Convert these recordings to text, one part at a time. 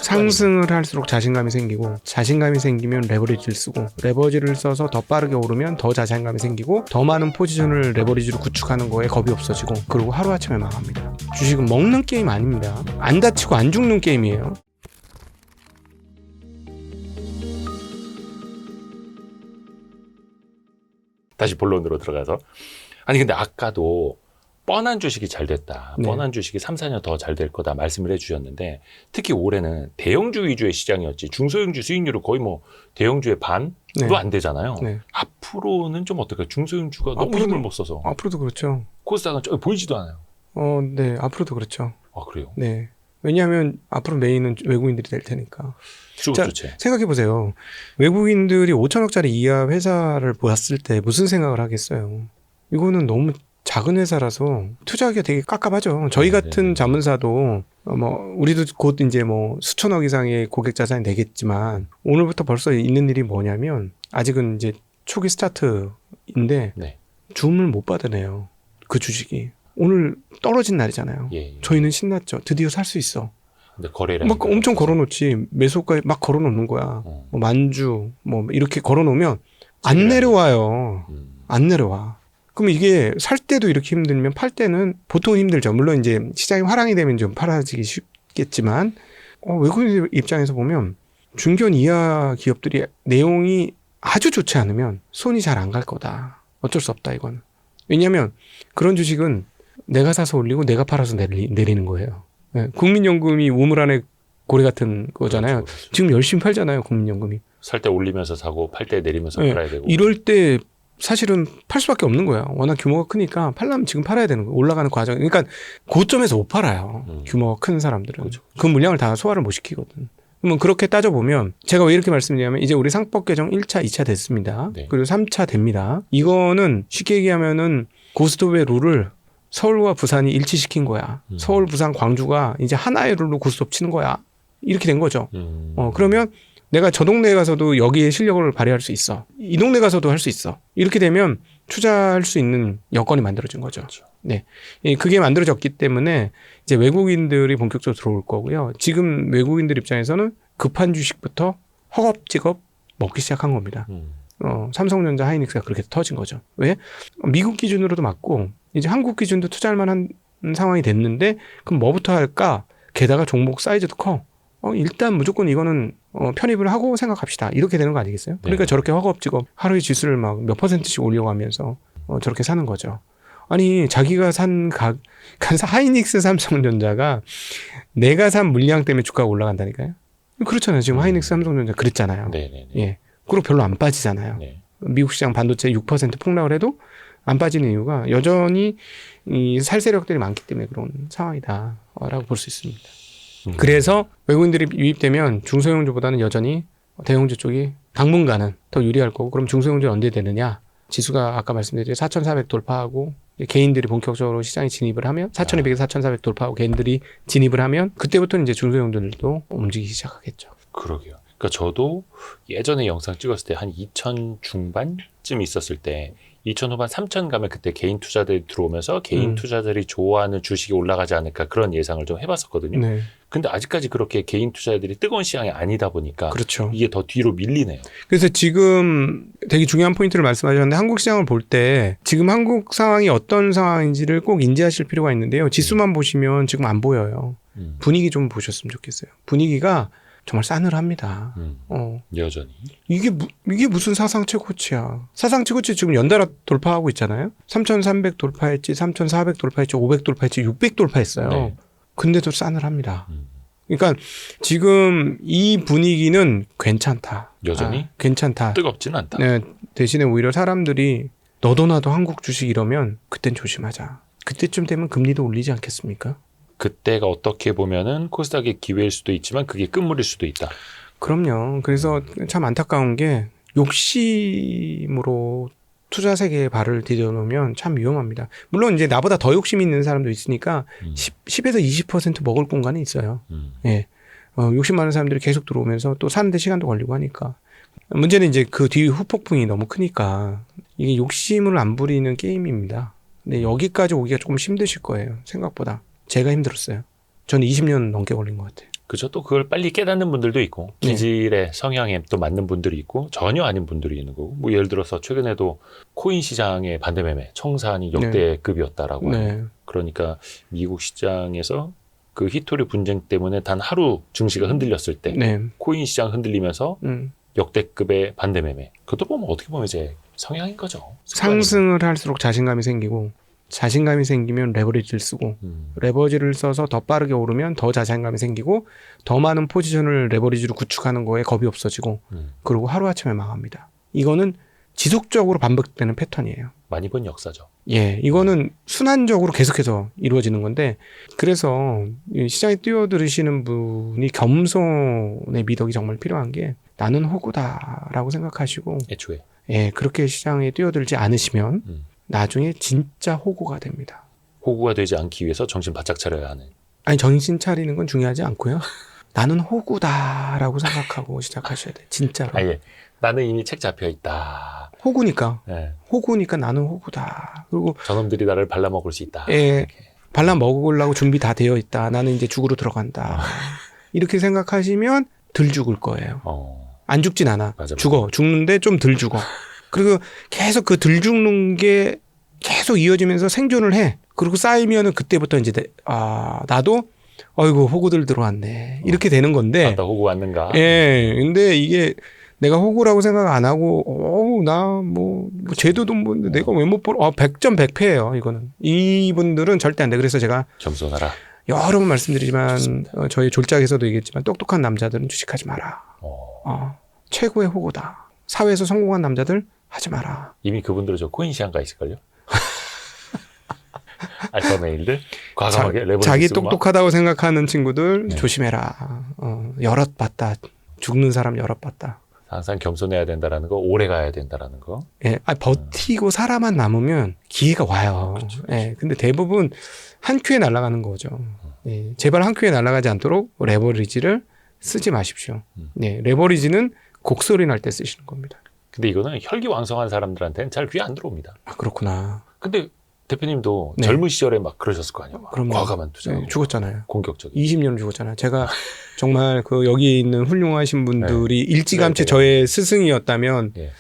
상승을 할수록 자신감이 생기고, 자신감이 생기면 레버리지를 쓰고, 레버리지를 써서 더 빠르게 오르면 더 자신감이 생기고, 더 많은 포지션을 레버리지로 구축하는 거에 겁이 없어지고, 그리고 하루아침에 망합니다. 주식은 먹는 게임 아닙니다. 안 다치고 안 죽는 게임이에요. 다시 본론으로 들어가서, 아니 근데 아까도 뻔한 주식이 잘 됐다, 네. 뻔한 주식이 3, 4년 더 잘 될 거다 말씀을 해주셨는데, 특히 올해는 대형주 위주의 시장이었지 중소형주 수익률은 거의 뭐 대형주의 반도 네. 안 되잖아요. 네. 앞으로는 좀 어떨까요? 중소형주가 너무 앞으로도- 힘을 못 써서 앞으로도 그렇죠. 코스닥은 보이지도 않아요. 네, 앞으로도 그렇죠. 아 그래요? 네. 왜냐하면 앞으로 메인은 외국인들이 될 테니까. 수급 자, 주체. 생각해보세요. 외국인들이 5천억짜리 이하 회사를 보았을 때 무슨 생각을 하겠어요? 이거는 너무 작은 회사라서 투자하기가 되게 깝깝하죠. 저희 같은 자문사도 우리도 곧 이제 뭐 수천억 이상의 고객 자산이 되겠지만, 오늘부터 벌써 있는 일이 뭐냐면, 아직은 이제 초기 스타트인데 네. 줌을 못 받으네요. 그 주식이. 오늘 떨어진 날이잖아요. 예. 저희는 신났죠. 드디어 살 수 있어. 근데 거래량 막 엄청 걸어놓지. 매수가에 막 걸어놓는 거야. 뭐 만주 뭐 이렇게 걸어놓으면 안 내려와요. 안 내려와. 그럼 이게 살 때도 이렇게 힘들면 팔 때는 보통은 힘들죠. 물론 이제 시장이 화랑이 되면 좀 팔아지기 쉽겠지만, 외국인 입장에서 보면 중견 이하 기업들이 내용이 아주 좋지 않으면 손이 잘 안 갈 거다. 어쩔 수 없다 이건. 왜냐하면 그런 주식은 내가 사서 올리고 내가 팔아서 내리는 거예요. 네, 국민연금이 우물 안에 고래 같은 거잖아요. 그렇죠. 지금 열심히 팔잖아요, 국민연금이. 살 때 올리면서 사고 팔 때 내리면서 네, 팔아야 되고. 이럴 때 사실은 팔 수밖에 없는 거야. 워낙 규모가 크니까 팔려면 지금 팔아야 되는 거야. 올라가는 과정. 그러니까 고점에서 못 팔아요. 규모가 큰 사람들은. 그렇죠. 그 물량을 다 소화를 못 시키거든. 그러면 그렇게 따져보면, 제가 왜 이렇게 말씀드리냐면, 이제 우리 상법 개정 1차, 2차 됐습니다. 네. 그리고 3차 됩니다. 이거는 쉽게 얘기하면은 고스톱의 룰을 서울과 부산이 일치시킨 거야. 서울, 부산, 광주가 이제 하나의 룰로 고스톱 치는 거야. 이렇게 된 거죠. 그러면 내가 저 동네에 가서도 여기에 실력을 발휘할 수 있어. 이 동네 가서도 할 수 있어. 이렇게 되면 투자할 수 있는 여건이 만들어진 거죠. 그렇죠. 네. 그게 만들어졌기 때문에 이제 외국인들이 본격적으로 들어올 거고요. 지금 외국인들 입장에서는 급한 주식부터 허겁지겁 먹기 시작한 겁니다. 삼성전자, 하이닉스가 그렇게 터진 거죠. 왜? 미국 기준으로도 맞고, 이제 한국 기준도 투자할 만한 상황이 됐는데, 그럼 뭐부터 할까? 게다가 종목 사이즈도 커. 일단 무조건 이거는 편입을 하고 생각합시다. 이렇게 되는 거 아니겠어요? 그러니까 네. 저렇게 허겁지겁 하루에 지수를 막 몇 %씩 올려가면서 저렇게 사는 거죠. 아니, 자기가 산 하이닉스, 삼성전자가 내가 산 물량 때문에 주가가 올라간다니까요. 그렇잖아요. 지금 하이닉스, 삼성전자 그랬잖아요. 네네네. 예. 그리고 별로 안 빠지잖아요. 네. 미국 시장 반도체 6% 폭락을 해도 안 빠지는 이유가 여전히 이 살세력들이 많기 때문에 그런 상황이다라고 볼 수 있습니다. 그래서 외국인들이 유입되면 중소형주보다는 여전히 대형주 쪽이 당분간은 더 유리할 거고, 그럼 중소형주는 언제 되느냐? 지수가 아까 말씀드린 4,400 돌파하고 개인들이 본격적으로 시장에 진입을 하면, 4,200에서 4,400 돌파하고 개인들이 진입을 하면, 그때부터는 이제 중소형주들도 움직이기 시작하겠죠. 그러게요. 그러니까 저도 예전에 영상 찍었을 때 한 2000 중반쯤 있었을 때 2000 후반 3000 가면 그때 개인 투자들이 들어오면서 개인 투자들이 좋아하는 주식이 올라가지 않을까 그런 예상을 좀 해봤었거든요. 네. 근데 아직까지 그렇게 개인 투자들이 뜨거운 시장이 아니다 보니까 그렇죠. 이게 더 뒤로 밀리네요. 그래서 지금 되게 중요한 포인트를 말씀하셨는데, 한국 시장을 볼 때 지금 한국 상황이 어떤 상황인지를 꼭 인지하실 필요가 있는데요. 지수만 보시면 지금 안 보여요. 분위기 좀 보셨으면 좋겠어요. 분위기가 정말 싸늘합니다. 여전히. 이게 무슨 사상 최고치야. 사상 최고치 지금 연달아 돌파하고 있잖아요. 3,300 돌파했지, 3,400 돌파했지, 500 돌파했지, 600 돌파했어요. 네. 근데도 싸늘합니다. 그러니까 지금 이 분위기는 괜찮다. 여전히? 괜찮다. 뜨겁진 않다. 네, 대신에 오히려 사람들이 너도 나도 한국 주식 이러면 그땐 조심하자. 그때쯤 되면 금리도 올리지 않겠습니까? 그때가 어떻게 보면은 코스닥의 기회일 수도 있지만 그게 끝물일 수도 있다. 그럼요. 그래서 참 안타까운 게, 욕심으로 투자 세계에 발을 디뎌놓으면 참 위험합니다. 물론 이제 나보다 더 욕심이 있는 사람도 있으니까 10에서 20% 먹을 공간이 있어요. 예. 욕심 많은 사람들이 계속 들어오면서 또 사는데 시간도 걸리고 하니까. 문제는 이제 그 뒤 후폭풍이 너무 크니까 이게 욕심을 안 부리는 게임입니다. 근데 여기까지 오기가 조금 힘드실 거예요. 생각보다. 제가 힘들었어요. 저는 20년 넘게 걸린 것 같아요. 그죠. 또 그걸 빨리 깨닫는 분들도 있고 네. 기질의 성향에 또 맞는 분들이 있고 전혀 아닌 분들이 있는 거고 뭐 예를 들어서 최근에도 코인 시장의 반대매매 청산이 역대급이었다라고 네. 하는 그러니까 미국 시장에서 그 히토리 분쟁 때문에 단 하루 증시가 흔들렸을 때 네. 코인 시장 흔들리면서 역대급의 반대매매 그것도 보면 어떻게 보면 이제 성향인 거죠. 상승을 할수록 자신감이 생기고 자신감이 생기면 레버리지를 쓰고 레버리지를 써서 더 빠르게 오르면 더 자신감이 생기고 더 많은 포지션을 레버리지로 구축하는 거에 겁이 없어지고 그리고 하루아침에 망합니다. 이거는 지속적으로 반복되는 패턴이에요. 많이 본 역사죠. 예, 이거는 순환적으로 계속해서 이루어지는 건데 그래서 이 시장에 뛰어들으시는 분이 겸손의 미덕이 정말 필요한 게 나는 호구다라고 생각하시고 애초에. 예, 그렇게 시장에 뛰어들지 않으시면 나중에 진짜 호구가 됩니다. 호구가 되지 않기 위해서 정신 바짝 차려야 하는. 아니 정신 차리는 건 중요하지 않고요. 나는 호구다라고 생각하고 시작하셔야 돼. 진짜로. 아예 나는 이미 책 잡혀 있다. 호구니까. 네. 호구니까 나는 호구다. 그리고 저놈들이 나를 발라먹을 수 있다. 예, 발라 먹으려고 준비 다 되어 있다. 나는 이제 죽으러 들어간다. 이렇게 생각하시면 덜 죽을 거예요. 안 죽진 않아. 맞아. 죽어. 죽는데 좀 덜 죽어. 그리고 계속 그 덜 죽는 게 계속 이어지면서 생존을 해. 그리고 쌓이면은 그때부터 이제 나도 어이구 호구들 들어왔네. 이렇게 되는 건데. 맞다 호구 왔는가? 예. 근데 이게 내가 호구라고 생각 안 하고 나 뭐 제도도 뭐 내가 왜 못 벌어? 100점 100패예요. 이거는. 이분들은 절대 안 돼. 그래서 제가 겸손하라. 여러 번 말씀드리지만 저희 졸작에서도 얘기했지만 똑똑한 남자들은 주식하지 마라. 최고의 호구다. 사회에서 성공한 남자들 하지 마라. 이미 그분들은 저 코인 시장 가 있을걸요? 알파 메일들 과감하게 레버리지 자기 쓰고 똑똑하다고 생각하는 친구들 네. 조심해라. 여럿 봤다. 죽는 사람 여럿 봤다. 항상 겸손해야 된다라는 거, 오래 가야 된다라는 거. 예, 버티고 살아만 남으면 기회가 와요. 그렇죠. 예, 근데 대부분 한 큐에 날아가는 거죠. 예, 제발 한 큐에 날아가지 않도록 레버리지를 쓰지 마십시오. 예, 레버리지는 곡소리 날 때 쓰시는 겁니다. 근데 이거는 혈기왕성한 사람들한테는 잘 귀에 안 들어옵니다. 아, 그렇구나. 근데 대표님도 네. 젊은 시절에 막 그러셨을 거 아니에요. 막 그럼요. 과감한 투자. 예, 죽었잖아요. 공격적인. 20년 죽었잖아요. 제가 정말 그 여기 있는 훌륭하신 분들이 일찌감치 네, 네. 저의 스승이었다면 예.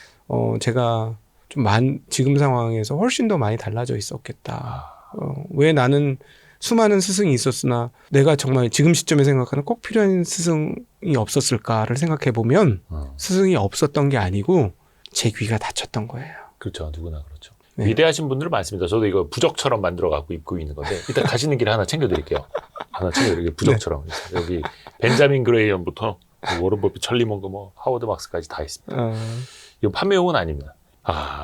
제가 좀 지금 상황에서 훨씬 더 많이 달라져 있었겠다. 왜 나는 수많은 스승이 있었으나 내가 정말 지금 시점에 생각하는 꼭 필요한 스승이 없었을까를 생각해 보면 스승이 없었던 게 아니고 제 귀가 닫혔던 거예요. 그렇죠. 누구나 그렇죠. 네. 위대하신 분들 많습니다. 저도 이거 부적처럼 만들어 갖고 입고 있는 건데 이따 가시는 길에 하나 챙겨드릴게요. 하나 챙겨드릴게요. 부적처럼. 네. 여기 벤자민 그레이엄부터 워런 버핏, 찰리 멍거, 뭐 하워드 막스까지 다 있습니다. 이거 판매용은 아닙니다.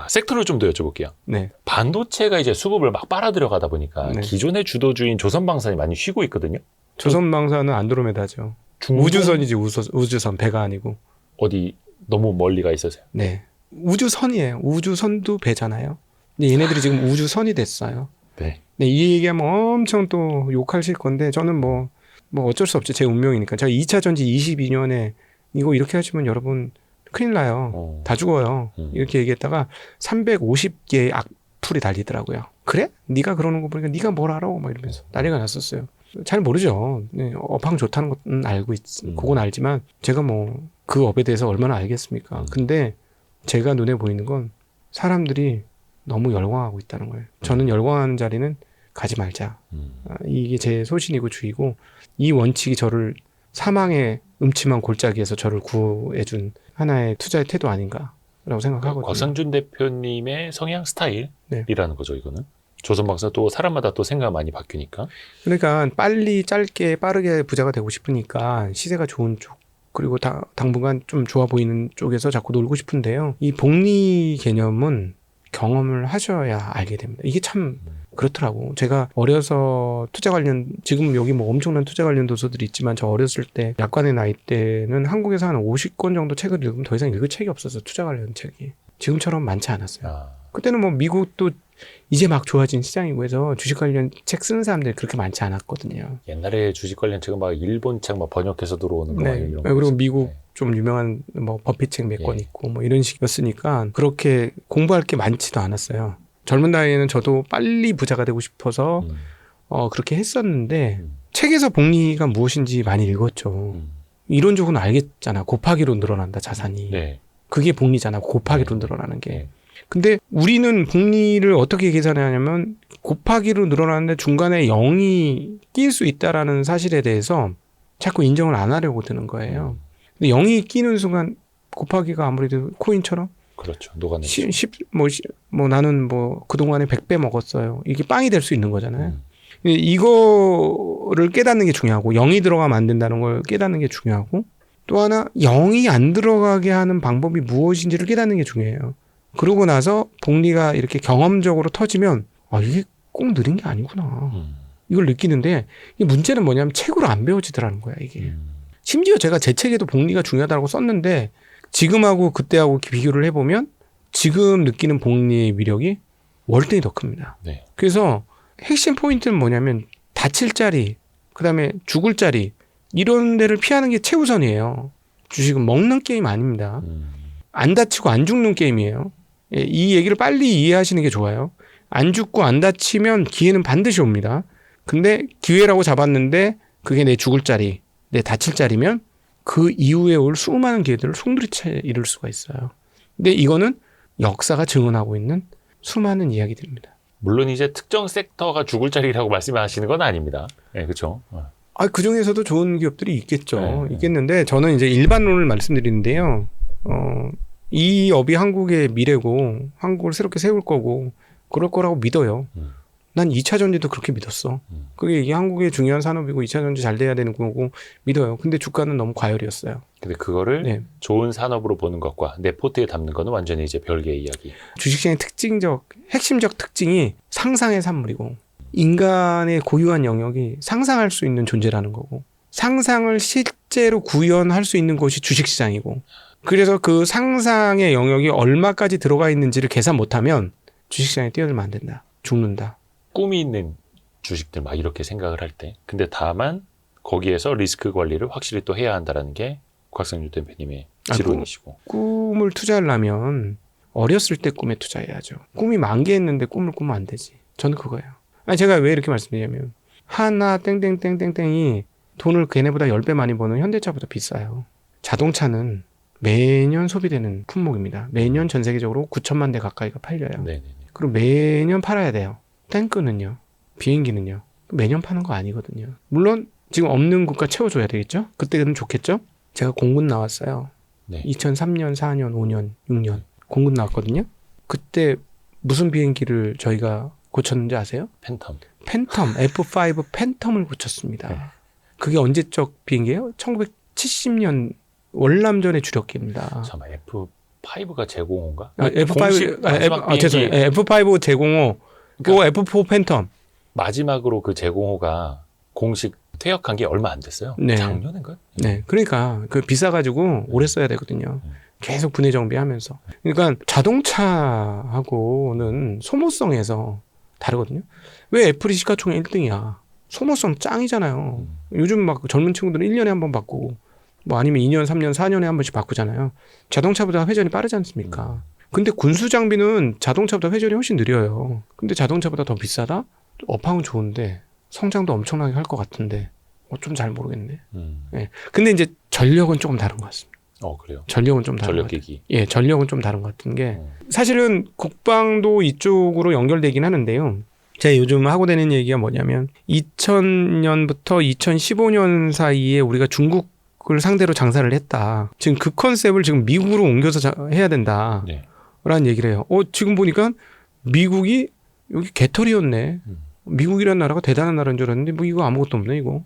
섹터를 좀 더 여쭤볼게요. 네. 반도체가 이제 수급을 막 빨아들여가다 보니까 네. 기존의 주도주인 조선방산이 많이 쉬고 있거든요. 조선방사는 안드로메다죠. 우주선이지 우주선 배가 아니고. 어디 너무 멀리 가 있어서요. 네. 우주선이에요. 우주선도 배잖아요. 근데 얘네들이 지금 우주선이 됐어요. 네. 네, 이 얘기하면 엄청 또 욕하실 건데 저는 뭐 어쩔 수 없죠. 제 운명이니까. 제가 2차 전지 22년에 이거 이렇게 하시면 여러분 큰일 나요. 다 죽어요. 이렇게 얘기했다가 350개의 악플이 달리더라고요. 그래? 네가 그러는 거 보니까 네가 뭘 알아? 막 이러면서 난리가 났었어요. 잘 모르죠. 네, 업황 좋다는 건 알고 그건 알지만 제가 뭐 그 업에 대해서 얼마나 알겠습니까? 근데 제가 눈에 보이는 건 사람들이 너무 열광하고 있다는 거예요. 저는 열광하는 자리는 가지 말자. 이게 제 소신이고 주의고 이 원칙이 저를 사망의 음침한 골짜기에서 저를 구해준 하나의 투자의 태도 아닌가라고 생각하거든요. 곽상준 대표님의 성향 스타일이라는 거죠, 이거는. 조선방사 또 사람마다 또 생각 많이 바뀌니까. 그러니까 빨리 짧게 빠르게 부자가 되고 싶으니까 시세가 좋은 쪽 그리고 당분간 좀 좋아 보이는 쪽에서 자꾸 놀고 싶은데요. 이 복리 개념은 경험을 하셔야 알게 됩니다. 이게 참 그렇더라고. 제가 어려서 투자 관련 지금 여기 뭐 엄청난 투자 관련 도서들이 있지만 저 어렸을 때 약관의 나이 때는 한국에서 한 50권 정도 책을 읽으면 더 이상 읽을 책이 없어서 투자 관련 책이 지금처럼 많지 않았어요. 그때는 뭐 미국도 이제 막 좋아진 시장이고 해서 주식 관련 책 쓰는 사람들이 그렇게 많지 않았거든요. 옛날에 주식 관련 책은 막 일본 책 막 번역해서 들어오는 거 네. 이런 그리고 거 미국 네. 좀 유명한 뭐 버핏 책 몇 권 있고 뭐 이런 식이었으니까 그렇게 공부할 게 많지도 않았어요. 젊은 나이에는 저도 빨리 부자가 되고 싶어서 그렇게 했었는데 책에서 복리가 무엇인지 많이 읽었죠. 이론적으로는 알겠잖아. 곱하기로 늘어난다, 자산이. 네. 그게 복리잖아. 곱하기로 늘어나는 게. 네. 근데 우리는 복리를 어떻게 계산하냐면 곱하기로 늘어나는데 중간에 0이 끼일 수 있다라는 사실에 대해서 자꾸 인정을 안 하려고 드는 거예요. 근데 0이 끼는 순간 곱하기가 아무래도 코인처럼 그렇죠. 녹아내죠. 나는 그동안에 100배 먹었어요. 이게 빵이 될 수 있는 거잖아요. 이거를 깨닫는 게 중요하고 0이 들어가면 안 된다는 걸 깨닫는 게 중요하고 또 하나 0이 안 들어가게 하는 방법이 무엇인지를 깨닫는 게 중요해요. 그러고 나서 복리가 이렇게 경험적으로 터지면 이게 꼭 느린 게 아니구나. 이걸 느끼는데 이 문제는 뭐냐면 책으로 안 배워지더라는 거야 이게. 심지어 제가 제 책에도 복리가 중요하다고 썼는데 지금하고 그때하고 비교를 해보면 지금 느끼는 복리의 위력이 월등히 더 큽니다. 네. 그래서 핵심 포인트는 뭐냐면 다칠 자리, 그다음에 죽을 자리 이런 데를 피하는 게 최우선이에요. 주식은 먹는 게임 아닙니다. 안 다치고 안 죽는 게임이에요. 이 얘기를 빨리 이해하시는 게 좋아요. 안 죽고 안 다치면 기회는 반드시 옵니다. 근데 기회라고 잡았는데 그게 내 죽을 자리, 내 다칠 자리면 그 이후에 올 수많은 기회들을 송두리째 이룰 수가 있어요. 근데 이거는 역사가 증언하고 있는 수많은 이야기들입니다. 물론 이제 특정 섹터가 죽을 자리라고 말씀하시는 건 아닙니다. 네, 그렇죠. 그 중에서도 좋은 기업들이 있겠죠. 네. 있겠는데 저는 이제 일반론을 말씀드리는데요. 이 업이 한국의 미래고 한국을 새롭게 세울 거고 그럴 거라고 믿어요. 난 2차 전지도 그렇게 믿었어. 그게 이게 한국의 중요한 산업이고 2차 전지 잘 돼야 되는 거고 믿어요. 근데 주가는 너무 과열이었어요. 근데 그거를 네. 좋은 산업으로 보는 것과 내 포트에 담는 거는 완전히 이제 별개의 이야기. 주식시장의 핵심적 특징이 상상의 산물이고 인간의 고유한 영역이 상상할 수 있는 존재라는 거고 상상을 실제로 구현할 수 있는 곳이 주식시장이고 그래서 그 상상의 영역이 얼마까지 들어가 있는지를 계산 못하면 주식시장에 뛰어들면 안 된다. 죽는다. 꿈이 있는 주식들 막 이렇게 생각을 할 때 근데 다만 거기에서 리스크 관리를 확실히 또 해야 한다는 게 곽상주 대표님의 지론이시고 꿈을 투자하려면 어렸을 때 꿈에 투자해야죠. 꿈이 만개했는데 꿈을 꾸면 안 되지. 저는 그거예요. 제가 왜 이렇게 말씀드리냐면 하나 땡땡땡땡땡이 돈을 걔네보다 10배 많이 버는 현대차보다 비싸요. 자동차는 매년 소비되는 품목입니다. 매년 전 세계적으로 9천만 대 가까이가 팔려요. 네네네. 그리고 매년 팔아야 돼요. 탱크는요. 비행기는요. 매년 파는 거 아니거든요. 물론 지금 없는 국가 채워줘야 되겠죠. 그때는 좋겠죠. 제가 공군 나왔어요. 네. 2003년, 4년, 5년, 6년 공군 나왔거든요. 그때 무슨 비행기를 저희가 고쳤는지 아세요? 팬텀. F5 팬텀을 고쳤습니다. 네. 그게 언제적 비행기예요? 1970년 월남전의 주력기입니다. 잠깐만 F5가 제공호인가? F5 죄송해요. F5 제공호 그러니까 F4 팬텀 마지막으로 그 제공호가 공식 퇴역한 게 얼마 안 됐어요. 네. 작년인가요? 네, 그러니까 그 비싸가지고 오래 써야 되거든요. 계속 분해 정비하면서. 그러니까 자동차하고는 소모성에서 다르거든요. 왜 애플이 시가총액 1등이야? 소모성 짱이잖아요. 요즘 막 젊은 친구들은 1년에 한 번 바꾸고 아니면 2년, 3년, 4년에 한 번씩 바꾸잖아요. 자동차보다 회전이 빠르지 않습니까? 근데 군수 장비는 자동차보다 회전이 훨씬 느려요. 근데 자동차보다 더 비싸다? 업황은 좋은데 성장도 엄청나게 할 것 같은데 좀 잘 모르겠네. 네. 근데 이제 전력은 조금 다른 것 같습니다. 그래요. 전력은 좀 다른 것 같아요. 전력기기. 예, 전력은 좀 다른 것 같은 게 사실은 국방도 이쪽으로 연결되긴 하는데요. 제가 요즘 하고 되는 얘기가 뭐냐면 2000년부터 2015년 사이에 우리가 중국을 상대로 장사를 했다. 지금 그 컨셉을 지금 미국으로 옮겨서 해야 된다. 네. 라는 얘기를 해요. 지금 보니까 미국이 여기 개털이었네. 미국이라는 나라가 대단한 나라인 줄 알았는데 뭐 이거 아무것도 없네 이거.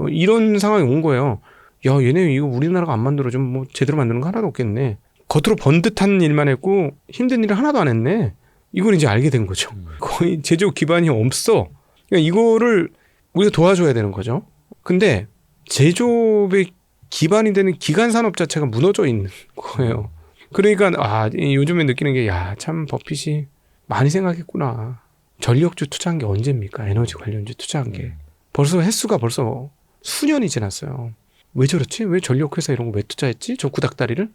이런 상황이 온 거예요. 야 얘네 이거 우리나라가 안 만들어주면 뭐 제대로 만드는 거 하나도 없겠네. 겉으로 번듯한 일만 했고 힘든 일을 하나도 안 했네. 이걸 이제 알게 된 거죠. 거의 제조 기반이 없어. 그러니까 이거를 우리가 도와줘야 되는 거죠. 근데 제조업의 기반이 되는 기간 산업 자체가 무너져 있는 거예요. 그러니까 요즘에 느끼는 게 참 버핏이 많이 생각했구나. 전력주 투자한 게 언제입니까? 에너지 관련주 투자한 게. 벌써 횟수가 벌써 수년이 지났어요. 왜 저렇지? 왜 전력회사 이런 거 왜 투자했지? 저 구닥다리를?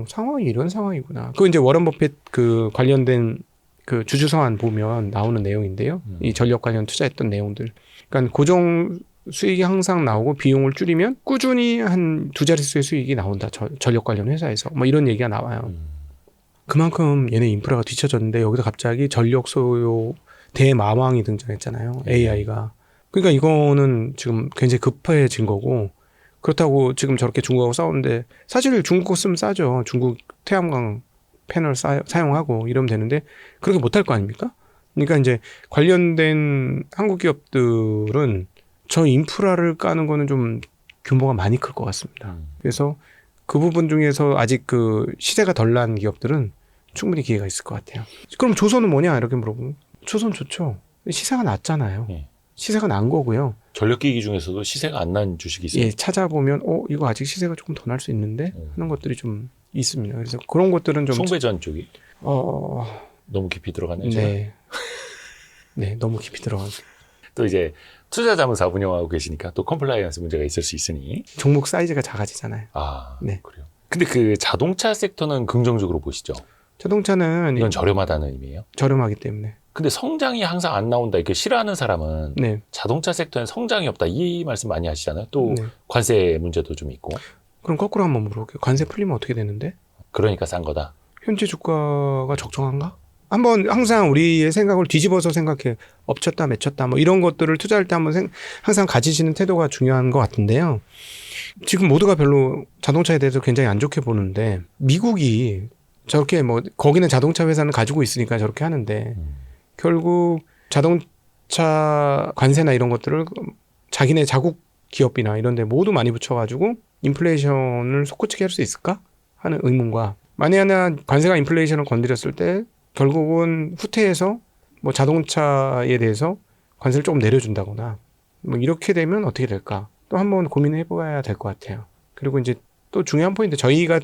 상황이 이런 상황이구나. 그거 이제 워런 버핏 그 관련된 그 주주서한 보면 나오는 내용인데요. 이 전력 관련 투자했던 내용들. 그러니까 고정 수익이 항상 나오고 비용을 줄이면 꾸준히 한 두 자릿수의 수익이 나온다. 전력 관련 회사에서. 뭐 이런 얘기가 나와요. 그만큼 얘네 인프라가 뒤쳐졌는데 여기서 갑자기 전력 소요 대마왕이 등장했잖아요. AI가. 그러니까 이거는 지금 굉장히 급해진 거고 그렇다고 지금 저렇게 중국하고 싸우는데 사실 중국 쓰면 싸죠. 중국 태양광 패널 사용하고 이러면 되는데 그렇게 못할 거 아닙니까? 그러니까 이제 관련된 한국 기업들은 저 인프라를 까는 거는 좀 규모가 많이 클 것 같습니다. 그래서 그 부분 중에서 아직 그 시세가 덜 난 기업들은 충분히 기회가 있을 것 같아요. 그럼 조선은 뭐냐 이렇게 물어보면 조선 좋죠. 시세가 낮잖아요. 시세가 난 거고요. 전력기기 중에서도 시세가 안 난 주식이 있어요. 예, 찾아보면 이거 아직 시세가 조금 더 날 수 있는데 하는 것들이 좀 있습니다. 그래서 그런 것들은 좀 송배전 쪽이 너무 깊이 들어가네요. 네. 네, 너무 깊이 들어가고 또 이제 투자자문사 운영하고 계시니까 또 컴플라이언스 문제가 있을 수 있으니 종목 사이즈가 작아지잖아요. 네. 그래요. 근데 그 자동차 섹터는 긍정적으로 보시죠. 자동차는 이건 저렴하다는 의미예요. 저렴하기 때문에. 근데 성장이 항상 안 나온다 이렇게 싫어하는 사람은 네. 자동차 섹터엔 성장이 없다 이 말씀 많이 하시잖아요. 또 네. 관세 문제도 좀 있고. 그럼 거꾸로 한번 물어볼게요. 관세 풀리면 어떻게 되는데? 그러니까 싼 거다. 현재 주가가 적정한가? 한번 항상 우리의 생각을 뒤집어서 생각해. 엎쳤다 매쳤다 뭐 이런 것들을 투자할 때 한번 항상 가지시는 태도가 중요한 것 같은데요. 지금 모두가 별로 자동차에 대해서 굉장히 안 좋게 보는데 미국이 저렇게 뭐 거기는 자동차 회사는 가지고 있으니까 저렇게 하는데 결국 자동차 관세나 이런 것들을 자기네 자국 기업이나 이런 데 모두 많이 붙여가지고 인플레이션을 솟구치게 할 수 있을까 하는 의문과 만약에 관세가 인플레이션을 건드렸을 때 결국은 후퇴해서 뭐 자동차에 대해서 관세를 조금 내려준다거나 뭐 이렇게 되면 어떻게 될까 또 한번 고민해 봐야 될 것 같아요. 그리고 이제 또 중요한 포인트 저희가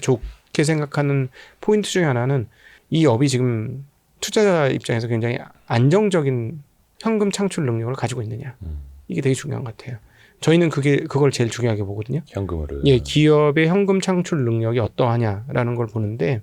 좋게 생각하는 포인트 중에 하나는 이 업이 지금 투자자 입장에서 굉장히 안정적인 현금 창출 능력을 가지고 있느냐 이게 되게 중요한 것 같아요. 저희는 그걸 제일 중요하게 보거든요. 현금으로. 예, 기업의 현금 창출 능력이 어떠하냐라는 걸 보는데,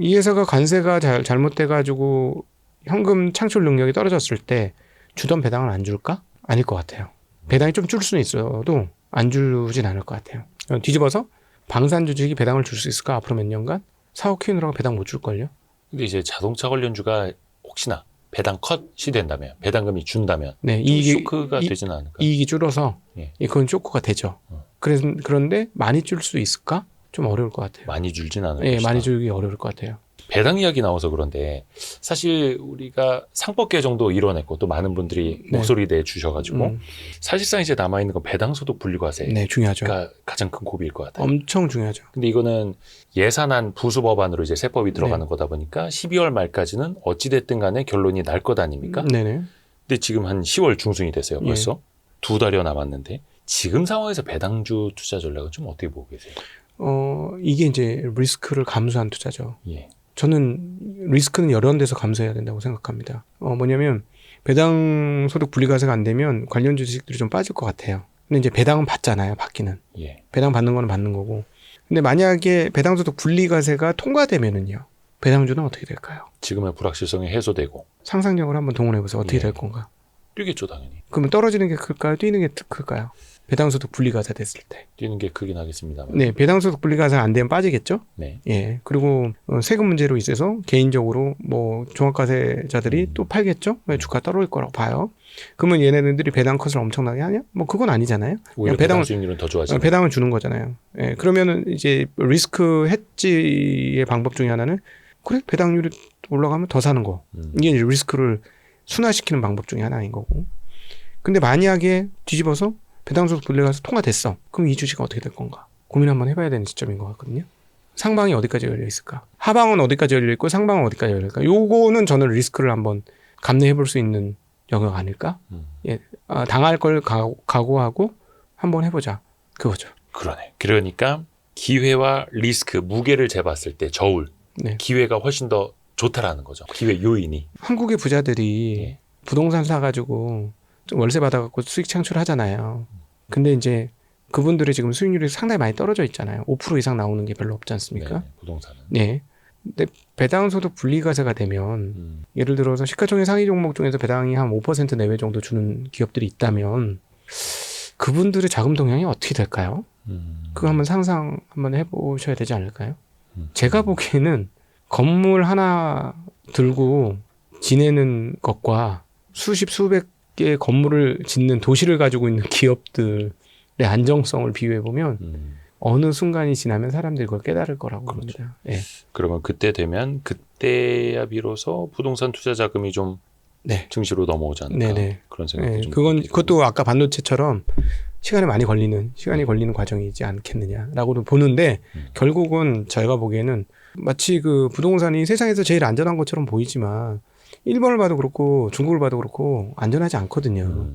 이 회사가 관세가 잘못돼가지고 현금 창출 능력이 떨어졌을 때 주던 배당을 안 줄까? 아닐 것 같아요. 배당이 좀 줄 수는 있어도 안 주진 않을 것 같아요. 뒤집어서 방산 주식이 배당을 줄 수 있을까? 앞으로 몇 년간? 사업 키우느라고 배당 못 줄걸요? 근데 이제 자동차 관련주가 혹시나 배당 컷이 된다면, 배당금이 준다면 네, 좀 이익이 쇼크가 되지는 않을까? 이익이 줄어서 그건 쇼크가 되죠. 그런데 많이 줄 수 있을까? 좀 어려울 것 같아요. 많이 줄진 않을 예, 것이다. 많이 줄기 어려울 것 같아요. 배당 이야기 나와서 그런데 사실 우리가 상법 개정도 이뤄냈고 또 많은 분들이 목소리 내주셔가지고 사실상 이제 남아있는 건 배당소득 분리과세가 네, 중요하죠. 가장 큰 고비일 것 같아요. 엄청 중요하죠. 근데 이거는 예산안 부수법안으로 이제 세법이 들어가는 거다 보니까 12월 말까지는 어찌됐든 간에 결론이 날 것 아닙니까? 네네. 근데 지금 한 10월 중순이 됐어요. 벌써. 2달여 남았는데 지금 상황에서 배당주 투자 전략은 좀 어떻게 보고 계세요? 이게 이제 리스크를 감수한 투자죠. 예. 저는 리스크는 여러 데서 감수해야 된다고 생각합니다. 뭐냐면 배당 소득 분리과세가 안 되면 관련 주식들이 좀 빠질 것 같아요. 근데 이제 배당은 받잖아요. 받기는. 예. 배당 받는 거는 받는 거고. 근데 만약에 배당 소득 분리과세가 통과되면은요. 배당주는 어떻게 될까요? 지금의 불확실성이 해소되고 상상력을 한번 동원해 보세요. 어떻게 될 건가? 뛰겠죠, 당연히. 그러면 떨어지는 게 클까요? 뛰는 게 클까요? 배당소득 분리과세 됐을 때. 뛰는 게 크긴 하겠습니다만. 네, 배당소득 분리과세가 안 되면 빠지겠죠? 네. 예. 그리고 세금 문제로 있어서 개인적으로 뭐 종합과세자들이 또 팔겠죠? 주가 떨어질 거라고 봐요. 그러면 얘네들이 배당 컷을 엄청나게 하냐? 뭐 그건 아니잖아요. 오히려 배당 수익률은 더 좋아지죠. 배당을 주는 거잖아요. 예. 그러면은 이제 리스크 헤지의 방법 중에 하나는 그래 배당률이 올라가면 더 사는 거. 이게 이제 리스크를 순화시키는 방법 중에 하나인 거고. 근데 만약에 뒤집어서 배당소득 분리과세 통과됐어. 그럼 이 주식은 어떻게 될 건가? 고민 한번 해봐야 되는 시점인 것 같거든요. 상방이 어디까지 열려 있을까? 하방은 어디까지 열려 있고 상방은 어디까지 열려 있을까? 요거는 저는 리스크를 한번 감내해 볼 수 있는 영역 아닐까? 예, 당할 걸 각오하고 한번 해보자. 그거죠. 그러네. 그러니까 기회와 리스크 무게를 재봤을 때 저울. 네. 기회가 훨씬 더 좋다라는 거죠. 기회 요인이. 한국의 부자들이 부동산 사가지고 좀 월세 받아갖고 수익 창출하잖아요. 근데 이제 그분들이 지금 수익률이 상당히 많이 떨어져 있잖아요. 5% 이상 나오는 게 별로 없지 않습니까? 네, 부동산은. 네. 근데 배당소득 분리과세가 되면 예를 들어서 시가총액 상위 종목 중에서 배당이 한 5% 내외 정도 주는 기업들이 있다면 그분들의 자금 동향이 어떻게 될까요? 그거 한번 상상 한번 해보셔야 되지 않을까요? 제가 보기에는 건물 하나 들고 지내는 것과 수십 수백 개의 건물을 짓는 도시를 가지고 있는 기업들의 안정성을 비교해 보면 어느 순간이 지나면 사람들이 그걸 깨달을 거라고 봅니다. 예. 그러면 그때 되면 그때야 비로소 부동산 투자 자금이 좀 네. 증시로 넘어오지 않을까 네네. 그런 생각이 네, 좀 그것도 아까 반도체처럼 시간이 걸리는 과정이지 않겠느냐라고도 보는데 결국은 저희가 보기에는 마치 그 부동산이 세상에서 제일 안전한 것처럼 보이지만 일본을 봐도 그렇고 중국을 봐도 그렇고 안전하지 않거든요.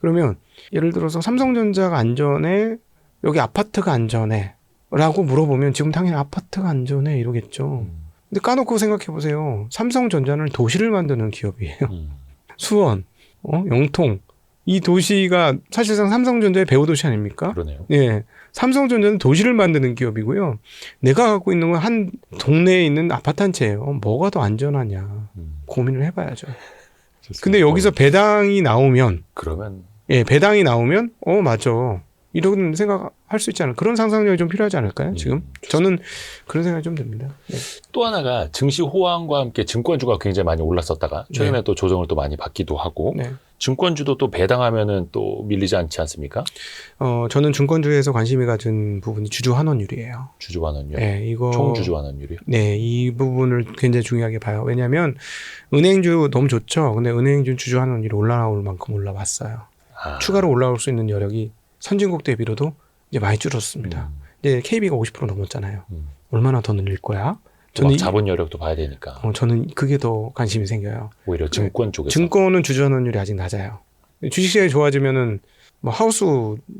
그러면 예를 들어서 삼성전자가 안전해? 여기 아파트가 안전해? 라고 물어보면 지금 당연히 아파트가 안전해 이러겠죠. 근데 까놓고 생각해 보세요. 삼성전자는 도시를 만드는 기업이에요. 수원, 영통. 이 도시가 사실상 삼성전자의 배후 도시 아닙니까? 그러네요. 예. 삼성전자는 도시를 만드는 기업이고요. 내가 갖고 있는 건 한 동네에 있는 아파트 한 채예요. 뭐가 더 안전하냐. 고민을 해봐야죠. 좋습니다. 근데 여기서 배당이 나오면, 그러면 예, 배당이 나오면, 맞아. 이런 생각할 수 있지 않을까. 그런 상상력이 좀 필요하지 않을까요, 지금? 저는 그런 생각이 좀 듭니다. 네. 또 하나가 증시 호황과 함께 증권주가 굉장히 많이 올랐었다가 최근에 네. 또 조정을 또 많이 받기도 하고 네. 증권주도 또 배당하면은 또 밀리지 않지 않습니까? 저는 증권주에서 관심이 가진 부분이 주주 환원율이에요. 주주 환원율, 네, 이거. 총주주 환원율이요? 네, 이 부분을 굉장히 중요하게 봐요. 왜냐하면 은행주 너무 좋죠. 근데 은행주 주주 환원율이 올라올 만큼 올라왔어요. 추가로 올라올 수 있는 여력이 선진국 대비로도 이제 많이 줄었습니다. 이제 KB가 50% 넘었잖아요. 얼마나 더 늘릴 거야? 저는 자본 여력도 봐야 되니까. 저는 그게 더 관심이 생겨요. 오히려 증권 쪽에서. 증권은 주주 환원율이 아직 낮아요. 주식시장이 좋아지면은 뭐 하우스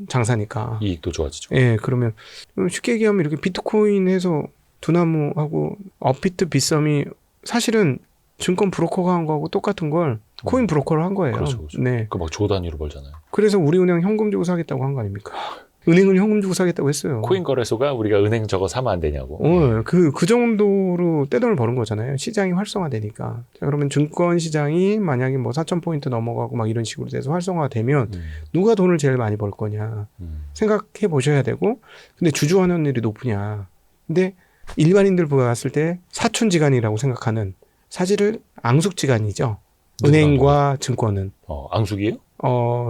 장사니까 이익도 좋아지죠. 예, 그러면 쉽게 얘기하면 이렇게 비트코인 해서 두나무하고 업비트 빗썸이 사실은 증권 브로커가 한 거하고 똑같은 걸 코인 브로커를 한 거예요. 그렇죠, 그렇죠. 네. 그 막 조 단위로 벌잖아요. 그래서 우리은행 현금 주고 사겠다고 한 거 아닙니까? 은행은 현금 주고 사겠다고 했어요. 코인 거래소가 우리가 은행 저거 사면 안 되냐고. 그 정도로 떼돈을 버는 거잖아요. 시장이 활성화되니까. 자, 그러면 증권 시장이 만약에 뭐 4,000포인트 넘어가고 막 이런 식으로 돼서 활성화되면 누가 돈을 제일 많이 벌 거냐 생각해 보셔야 되고, 근데 주주 환원율이 높으냐. 근데 일반인들 봤을 때 사촌지간이라고 생각하는 사실은 앙숙지간이죠. 은행과 증권은. 앙숙이에요?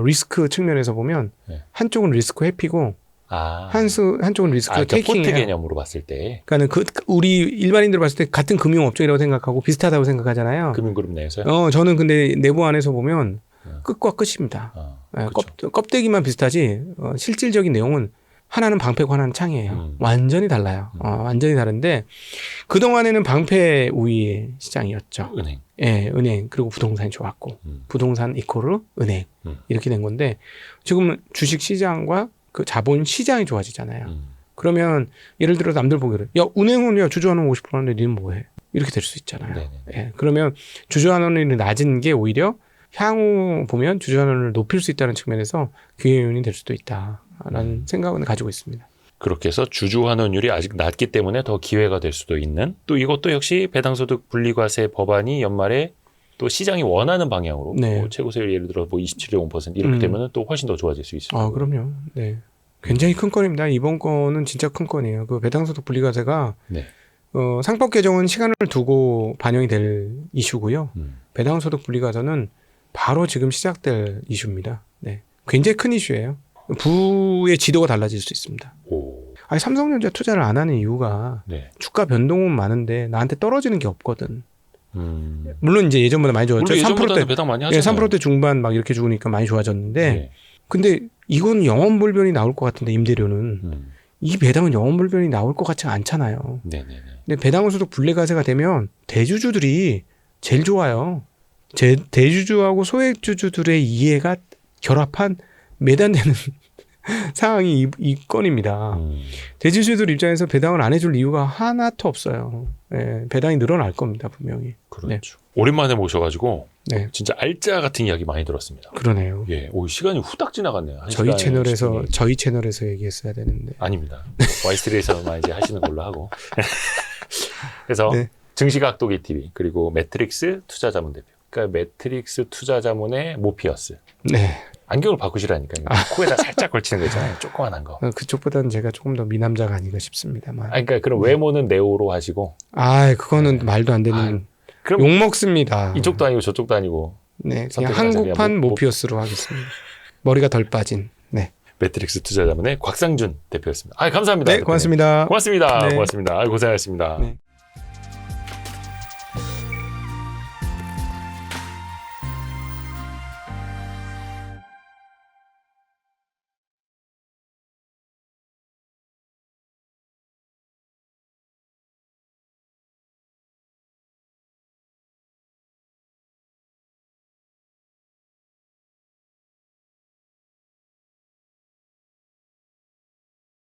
리스크 측면에서 보면 한쪽은 리스크 회피고 한쪽은 리스크 그러니까 테이킹이에요. 포트 개념으로 봤을 때. 그러니까 우리 일반인들 봤을 때 같은 금융업종이라고 생각하고 비슷하다고 생각하잖아요. 금융그룹 내에서요? 저는 근데 내부 안에서 보면 끝과 끝입니다. 그렇죠. 껍데기만 비슷하지 실질적인 내용은 하나는 방패고 하나는 창이에요. 완전히 달라요. 완전히 다른데 그동안에는 방패 우위의 시장이었죠. 은행. 예, 은행 그리고 부동산이 좋았고 부동산 이코르 은행 이렇게 된 건데 지금은 주식 시장과 그 자본 시장이 좋아지잖아요. 그러면 예를 들어 남들 보기를 야 은행은 야 주주환원 50%인데 니는 뭐해? 이렇게 될 수 있잖아요. 예, 그러면 주주환원율이 낮은 게 오히려 향후 보면 주주환원을 높일 수 있다는 측면에서 기회 요인이 될 수도 있다라는 생각은 가지고 있습니다. 그렇게 해서 주주 환원율이 아직 낮기 때문에 더 기회가 될 수도 있는, 또 이것도 역시 배당소득 분리과세 법안이 연말에 또 시장이 원하는 방향으로 뭐 최고세율 예를 들어 뭐 27.5% 이렇게 되면 또 훨씬 더 좋아질 수 있어요. 그럼요. 네. 굉장히 큰 건입니다. 이번 건은 진짜 큰 건이에요. 그 배당소득 분리과세가 상법 개정은 시간을 두고 반영이 될 이슈고요. 배당소득 분리과세는 바로 지금 시작될 이슈입니다. 네. 굉장히 큰 이슈예요. 부의 지도가 달라질 수 있습니다. 아니, 삼성전자 투자를 안 하는 이유가 주가 변동은 많은데 나한테 떨어지는 게 없거든. 물론 이제 예전보다 많이 좋았죠. 3%대 배당 많이 하잖아요. 3%대 중반 막 이렇게 주니까 많이 좋아졌는데 근데 이건 영업불변이 나올 것 같은데 임대료는 이 배당은 영업불변이 나올 것 같지가 않잖아요. 근데 배당소득 분리과세가 되면 대주주들이 제일 좋아요. 대주주하고 소액주주들의 이해가 결합한 매단되는 상황이 이 건입니다. 대주주들 입장에서 배당을 안 해줄 이유가 하나도 없어요. 배당이 늘어날 겁니다, 분명히. 그렇죠. 오랜만에 모셔가지고 진짜 알짜 같은 이야기 많이 들었습니다. 그러네요. 시간이 후딱 지나갔네요. 저희 채널에서 얘기했어야 되는데. 아닙니다. Y3에서만 이제 하시는 걸로 하고. 그래서 증시각도기 TV 그리고 매트릭스 투자자문 대표 그러니까 매트릭스 투자자문의 모피어스. 네. 안경을 바꾸시라니까요. 코에다 살짝 걸치는 거 있잖아요. 조그만한 거. 그쪽보다는 제가 조금 더 미남자가 아닌가 싶습니다만. 그러니까 그럼 외모는 네오로 하시고. 그거는 말도 안 되는 그럼 욕 먹습니다. 이쪽도 아니고 저쪽도 아니고. 네, 그냥 한국판 모피어스로 하겠습니다. 머리가 덜 빠진. 네. 매트릭스 투자자문의 곽상준 대표였습니다. 감사합니다. 네, 대표님. 고맙습니다. 고맙습니다. 네. 고맙습니다. 고생하셨습니다. 네.